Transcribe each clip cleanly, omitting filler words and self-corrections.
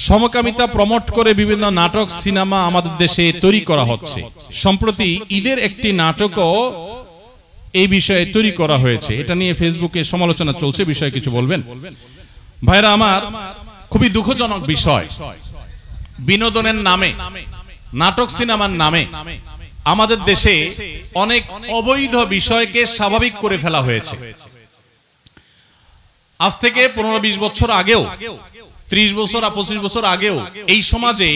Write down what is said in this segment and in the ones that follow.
সমকামিতা প্রমোট করে বিভিন্ন নাটক সিনেমা আমাদের দেশে তৈরি করা হচ্ছে। সম্প্রতি ঈদের একটি নাটকও এই বিষয়ে তৈরি করা হয়েছে। এটা নিয়ে ফেসবুকে সমালোচনা চলছে, বিষয়ে কিছু বলবেন? ভাইরা আমার, খুবই দুঃখজনক বিষয়, বিনোদনের নামে, নাটক সিনেমার নামে আমাদের দেশে অনেক অবৈধ বিষয়কে স্বাভাবিক করে ফেলা হয়েছে। আজ থেকে 15-20 বছর আগেও, 30 বছর আর 25 বছর আগেও এই সমাজে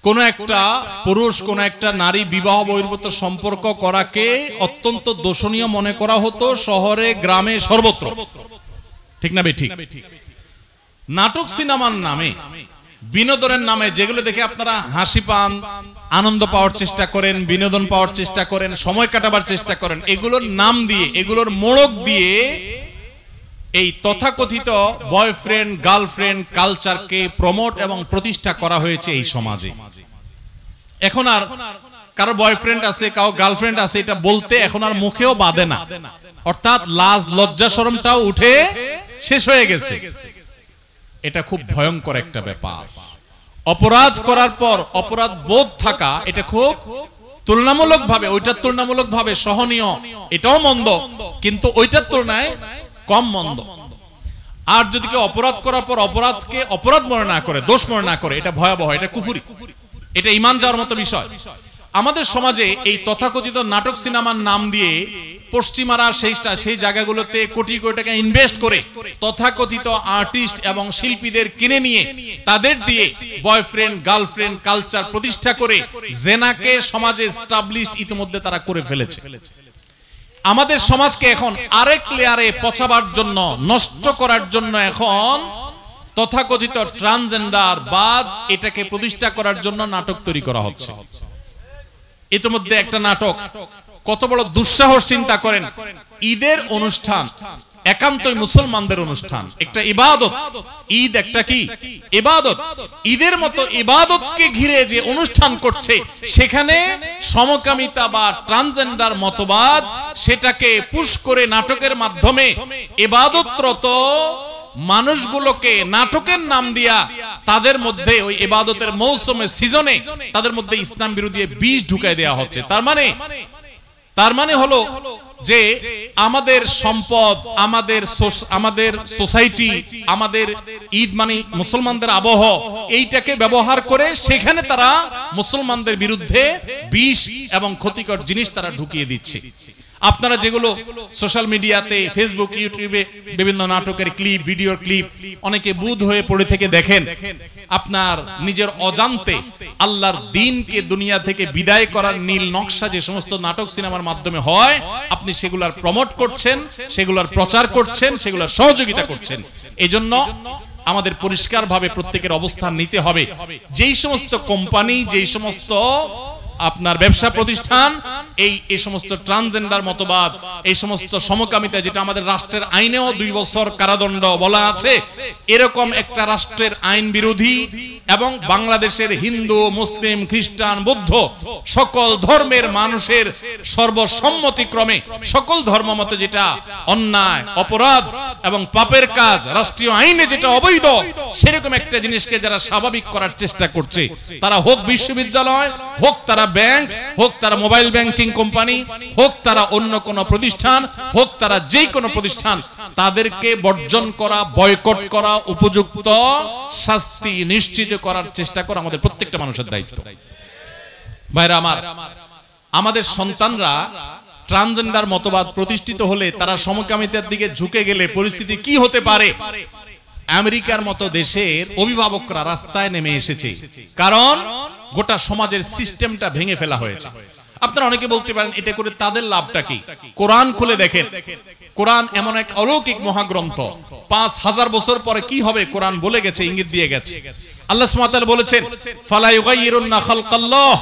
কোন একটা পুরুষ কোন একটা নারী বিবাহ বহির্ভূত সম্পর্ক করাকে অত্যন্ত দোষণীয় মনে করা হতো, শহরে গ্রামে সর্বত্র। ঠিক না বেঠিক? নাটক সিনেমার নামে, বিনোদনের নামে যেগুলো দেখে আপনারা হাসি পান, আনন্দ পাওয়ার চেষ্টা করেন, বিনোদন পাওয়ার চেষ্টা করেন, সময় কাটাবার চেষ্টা করেন, এগুলোর নাম দিয়ে, এগুলোর মোড়ক দিয়ে এই তথাকথিত বয়ফ্রেন্ড গার্লফ্রেন্ড কালচারকে প্রমোট এবং প্রতিষ্ঠা করা হয়েছে এই সমাজে। এখন আর কারো বয়ফ্রেন্ড আছে, কারো গার্লফ্রেন্ড আছে এটা বলতে এখন আর মুখেও বাধে না, অর্থাৎ লাজ লজ্জা শরমটাও উঠে শেষ হয়ে গেছে। এটা খুব ভয়ঙ্কর একটা ব্যাপার। অপরাধ করার পর অপরাধ বোধ থাকা, এটা খুব তুলনামূলকভাবে, ওইটার তুলনামূলকভাবে সহনীয়, এটাও মন্দ, কিন্তু ওইটার তুলনায় কম মন্দ। আর যদি কেউ অপরাধ করার পর অপরাধকে অপরাধ মনে না করে, দোষ মনে না করে, এটা ভয়াবহ, এটা কুফরি, এটা ঈমান যাওয়ার মতো বিষয়। আমাদের সমাজে এই তথাকথিত নাটক সিনেমার নাম দিয়ে পশ্চিমারা সেই জায়গাগুলোতে কোটি কোটি টাকা ইনভেস্ট করে তথাকথিত আর্টিস্ট এবং শিল্পীদের কিনে নিয়ে তাদের দিয়ে বয়ফ্রেন্ড গার্লফ্রেন্ড কালচার প্রতিষ্ঠা করে জেনাকে সমাজে এস্টাবলিশড ইতিমধ্যে তারা করে ফেলেছে। আমাদের সমাজকে এখন আরেক লেয়ারে পচাবার জন্য, নষ্ট করার জন্য এখন তথাকথিত ট্রান্সজেন্ডার বাদ এটাকে প্রতিষ্ঠা করার জন্য নাটক তৈরি করা হচ্ছে। ইতিমধ্যে একটা নাটক, কত বড় দুঃসাহস চিন্তা করেন, ঈদের অনুষ্ঠান একান্তই মুসলমানদের অনুষ্ঠান, একটা ইবাদত। ঈদ একটা কি ইবাদত, ঈদের মতো ইবাদতকে ঘিরে যে অনুষ্ঠান করছে সেখানে সমকামিতা বা ট্রান্সজেন্ডার মতবাদ সেটাকে পুশ করে নাটকের মাধ্যমে ইবাদতরত মানুষগুলোকে নাটকের নাম দিয়া তাদের মধ্যে ওই ইবাদতের মৌসুমে সিজনে তাদের মধ্যে ইসলাম বিরোধী বীজ ঢুকায় দেওয়া হচ্ছে। তার মানে হলো যে আমাদের সম্পদ, আমাদের সোসাইটি, আমাদের ঈদ মানে মুসলমানদের আবহ, এইটাকে ব্যবহার করে সেখানে তারা মুসলমানদের বিরুদ্ধে বিষ এবং ক্ষতিকর জিনিস তারা ঢুকিয়ে দিচ্ছে। আপনারা যেগুলো সোশ্যাল মিডিয়াতে, ফেসবুক, ইউটিউবে বিভিন্ন নাটকের ক্লিপ, ভিডিওর ক্লিপ অনেকে বুধ হয়ে পড়ে থেকে দেখেন, আপনার নিজের অজান্তে আল্লাহর দ্বীনকে দুনিয়া থেকে বিদায় করার নীল নকশা যে সমস্ত নাটক সিনেমার মাধ্যমে হয়, আপনি সেগুলার প্রমোট করছেন, সেগুলার প্রচার করছেন, সেগুলার সহযোগিতা করছেন। এজন্য আমাদের পরিষ্কারভাবে প্রত্যেকের অবস্থান নিতে হবে। যেই সমস্ত কোম্পানি, যেই সমস্ত আপনার ব্যবসা প্রতিষ্ঠান এই সমস্ত ট্রান্সজেন্ডার মতবাদ, এই সমস্ত সমকামিতা, যেটা আমাদের রাষ্ট্রের আইনেও 2 বছর কারাদণ্ড বলা আছে, এরকম একটা রাষ্ট্রের আইন বিরোধী এবং বাংলাদেশের হিন্দু, মুসলিম, খ্রিস্টান, বৌদ্ধ সকল ধর্মের মানুষের সর্বসম্মতিক্রমে সকল ধর্মমতে যেটা অন্যায়, অপরাধ এবং পাপের কাজ, রাষ্ট্রীয় আইনে যেটা অবৈধ, সেরকম একটা জিনিসকে যারা স্বাভাবিক করার চেষ্টা করছে, তারা হোক বিশ্ববিদ্যালয়, হোক তারা ব্যাংক, হোক তারা মোবাইল ব্যাংকিং কোম্পানি, হোক তারা অন্য কোন প্রতিষ্ঠান, হোক তারা যে কোনো প্রতিষ্ঠান, তাদেরকে বর্জন করা, বয়কট করা, উপযুক্ত শাস্তি নিশ্চিত করার চেষ্টা করা আমাদের প্রত্যেকটা মানুষের দায়িত্ব। ভাইরা আমার, আমাদের সন্তানরা ট্রান্সজেন্ডার মতবাদ প্রতিষ্ঠিত হলে, তারা সমকামিতার দিকে ঝুঁকে গেলে পরিস্থিতি কি হতে পারে? আমেরিকার মতো দেশের অভিভাবকরা রাস্তায় নেমে এসেছে, কারণ গোটা সমাজের সিস্টেমটা ভেঙে ফেলা হয়েছে। আপনারা অনেকে বলতে পারেন এটা করে তাদের লাভটা কি? কোরআন খুলে দেখেন, কোরআন এমন এক অলৌকিক মহাগ্রন্থ, 5000 বছর পরে কি হবে কোরআন বলে গেছে, ইঙ্গিত দিয়ে গেছে। আল্লাহ সুবহানাহু ওয়া তাআলা বলেছেন ফালা ইউগাইয়িরুন্না খালকাল্লাহ,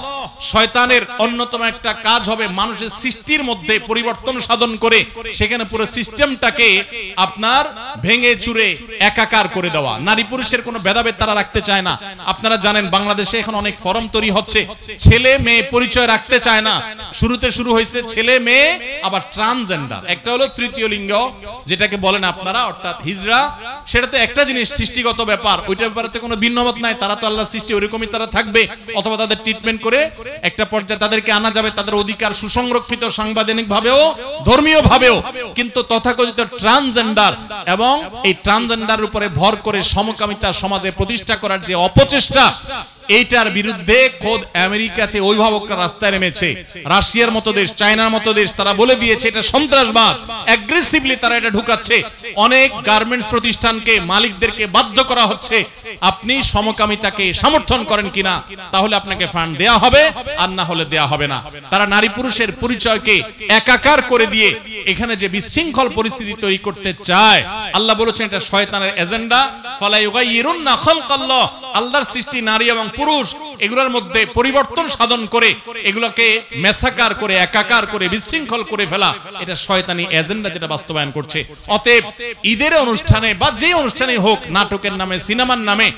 শয়তানের অন্যতম একটা কাজ হবে মানুষের সৃষ্টির মধ্যে পরিবর্তন সাধন করে সেখানে পুরো সিস্টেমটাকে আপনার ভেঙে চুরে একাকার করে দেওয়া। নারী পুরুষের কোনো ভেদাভেদ তারা রাখতে চায় না। আপনারা জানেন বাংলাদেশে এখন অনেক ফরম তৈরি হচ্ছে, ছেলে মেয়ে পরিচয় রাখতে চায় না। শুরুতে শুরু হয়েছে ছেলে মেয়ে, আবার ট্রান্সজেন্ডার, একটা হলো তৃতীয় লিঙ্গ যেটাকে বলেন আপনারা, অর্থাৎ হিজড়া। সেটাতে একটা জিনিস সৃষ্টিগত ব্যাপার, ওইটার ব্যাপারে কোনো ভিন্নমত নাই। তারা তো আল্লাহ সৃষ্টি ওইরকমই তারা থাকবে, অথবা তাদের ট্রিটমেন্ট করে একটা পর্যায়ে তাদেরকে আনা যাবে, তাদের অধিকার সুসংরক্ষিত সাংবিধানিক ভাবেও ধর্মীয় ভাবেও। কিন্তু তথাকথিত ট্রান্সজেন্ডার এবং এই ট্রান্সজেন্ডার উপরে ভর করে সমকামিতা সমাজে প্রতিষ্ঠা করার যে অপচেষ্টা, এইটার বিরুদ্ধে খোদ আমেরিকাতে অভিভাবকরা রাস্তায় নেমেছে। রাশিয়ার মতো দেশ, চায়নার মতো দেশ, তারা বলে দিয়েছে এটা সন্ত্রাসবাদ। অ্যাগ্রেসিভলি তারা এটা ঢুকাচ্ছে। অনেক গার্মেন্টস প্রতিষ্ঠানকে, মালিকদেরকে বাধ্য করা হচ্ছে আপনি সমকামিতাকে সমর্থন করেন কিনা, তাহলে আপনাকে ফান্ড দেয়া হবে, আর না হলে দেয়া হবে না। তারা নারী পুরুষের পরিচয়কে একাকার করে দিয়ে এখানে যে বিশৃঙ্খল পরিস্থিতি তৈরি করতে চায়, আল্লাহ বলেছেন এটা শয়তানের এজেন্ডা। ফালা ইউগাইয়িরুন্না খালকাল্লাহ, আল্লাহর সৃষ্টি নারী এবং পুরুষ, এগুলোর মধ্যে পরিবর্তন সাধন করে এগুলোকে মেসাকার করে একাকার করে বিশৃঙ্খল করে ফেলা, এটা শয়তানি এজেন্ডা যেটা বাস্তবায়ন করছে। অতএব ঈদের অনুষ্ঠানে বা যে অনুষ্ঠানে হোক, নাটকের নামে, সিনেমার নামে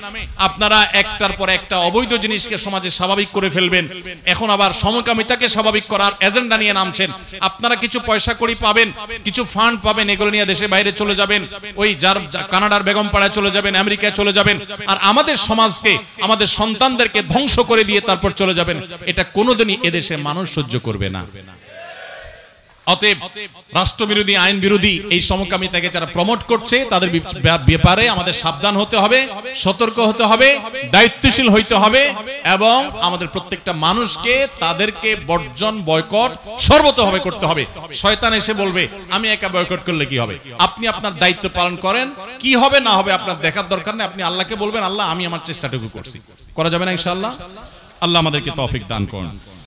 আপনারা একটার পর একটা অবৈধ জিনিসকে সমাজে স্বাভাবিক করে ফেলবেন। এখন আবার সমকামিতাকে স্বাভাবিক করার এজেন্ডা নিয়ে নামছেন। আপনারা কিছু পয়সা কড়ি পাবেন, কিছু ফান্ড পাবেন, এগুলো নিয়ে দেশে বাইরে চলে যাবেন, ওই যার কানাডার বেগমপাড়ায় চলে যাবেন, আমেরিকায় চলে যাবেন, আর আমাদের সমাজকে, আমাদের সন্তানদেরকে ধ্বংস করে দিয়ে তারপর চলে যাবেন। এটা কোনোদিনই এদেশে মানুষ সহ্য করবে না। অতএব রাষ্ট্রবিরোধী, আইন বিরোধী এই সমকামিতাকে যারা প্রমোট করছে তাদের ব্যাপারে আমাদের সাবধান হতে হবে, সতর্ক হতে হবে, দায়িত্বশীল হইতে হবে, এবং আমাদের প্রত্যেকটা মানুষকে তাদেরকে বর্জন, বয়কট সর্বতভাবে করতে হবে। শয়তান এসে বলবে আমি একা বয়কট করলে কি হবে, আপনি আপনার দায়িত্ব পালন করেন, কি হবে না হবে আপনার দেখার দরকার নেই। আপনি আল্লাহকে বলবেন আল্লাহ আমি আমার চেষ্টাটুকু করছি। করা যাবে না ইনশাআল্লাহ? আল্লাহ আমাদেরকে তৌফিক দান করুন।